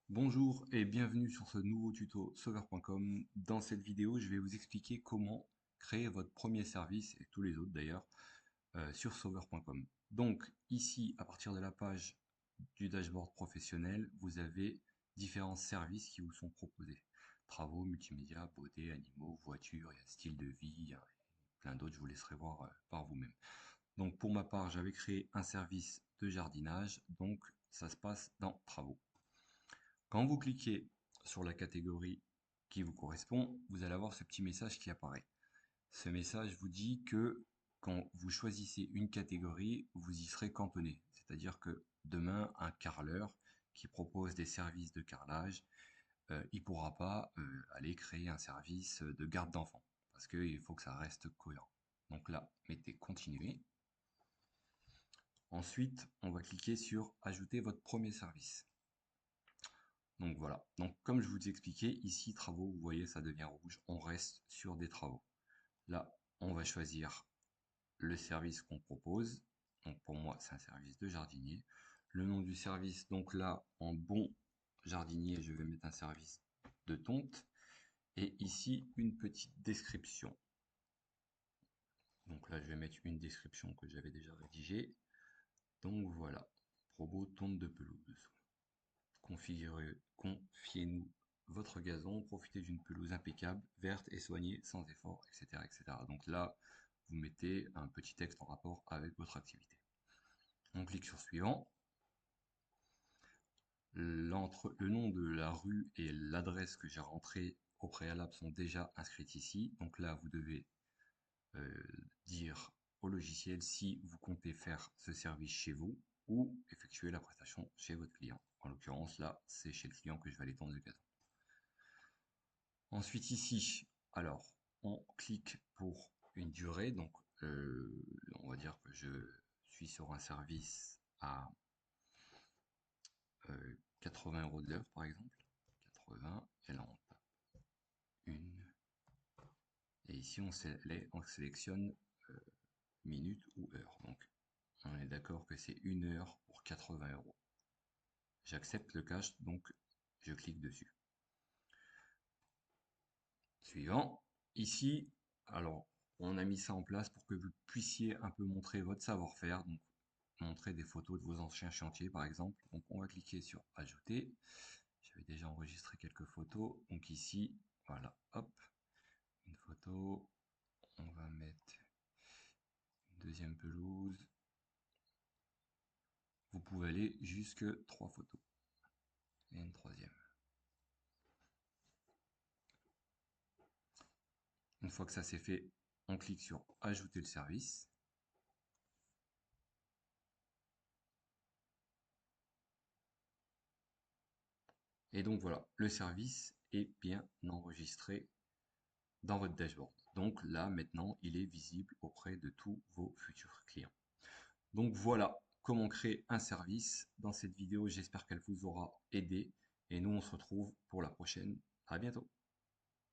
Bonjour et bienvenue sur ce nouveau tuto Sauveur.com. Dans cette vidéo, je vais vous expliquer comment créer votre premier service, et tous les autres d'ailleurs, sur Sauveur.com. Donc ici, à partir de la page du dashboard professionnel, vous avez différents services qui vous sont proposés. Travaux, multimédia, beauté, animaux, voitures, il y a style de vie, il y a plein d'autres, je vous laisserai voir par vous-même. Donc pour ma part, j'avais créé un service de jardinage, donc ça se passe dans Travaux. Quand vous cliquez sur la catégorie qui vous correspond, vous allez avoir ce petit message qui apparaît. Ce message vous dit que quand vous choisissez une catégorie, vous y serez cantonné. C'est-à-dire que demain, un carreleur qui propose des services de carrelage, il ne pourra pas aller créer un service de garde d'enfants. Parce qu'il faut que ça reste cohérent. Donc là, mettez continuer. Ensuite, on va cliquer sur ajouter votre premier service. Donc voilà. Donc comme je vous ai expliqué, ici travaux, vous voyez, ça devient rouge. On reste sur des travaux. Là, on va choisir le service qu'on propose. Donc pour moi, c'est un service de jardinier. Le nom du service, donc là, en bon jardinier, je vais mettre un service de tonte. Et ici, une petite description. Donc là, je vais mettre une description que j'avais déjà rédigée. Donc voilà. Probo tonte de pelouse. Confiez-nous votre gazon, profitez d'une pelouse impeccable, verte et soignée, sans effort, etc., etc. Donc là, vous mettez un petit texte en rapport avec votre activité. On clique sur suivant. Le nom de la rue et l'adresse que j'ai rentrée au préalable sont déjà inscrites ici. Donc là, vous devez dire au logiciel si vous comptez faire ce service chez vous ou effectuer la prestation chez votre client. En l'occurrence, là, c'est chez le client que je vais aller tondre le gazon. Ensuite ici, alors, on clique pour une durée, donc on va dire que je suis sur un service à 80 € de l'heure par exemple, 80, et là on tape une, et ici on sélectionne minute ou heure, donc on est d'accord que c'est une heure pour 80 €. J'accepte le cache, donc je clique dessus. Suivant, ici, alors on a mis ça en place pour que vous puissiez un peu montrer votre savoir-faire, donc montrer des photos de vos anciens chantiers par exemple. Donc on va cliquer sur ajouter. J'avais déjà enregistré quelques photos, donc ici, voilà, hop, une photo. On va mettre une deuxième pelouse. Vous pouvez aller jusque 3 photos et une troisième. Une fois que ça c'est fait, on clique sur ajouter le service. Et donc voilà, le service est bien enregistré dans votre dashboard. Donc là, maintenant, il est visible auprès de tous vos futurs clients. Donc voilà comment créer un service. Dans cette vidéo, j'espère qu'elle vous aura aidé. Et nous, on se retrouve pour la prochaine. À bientôt.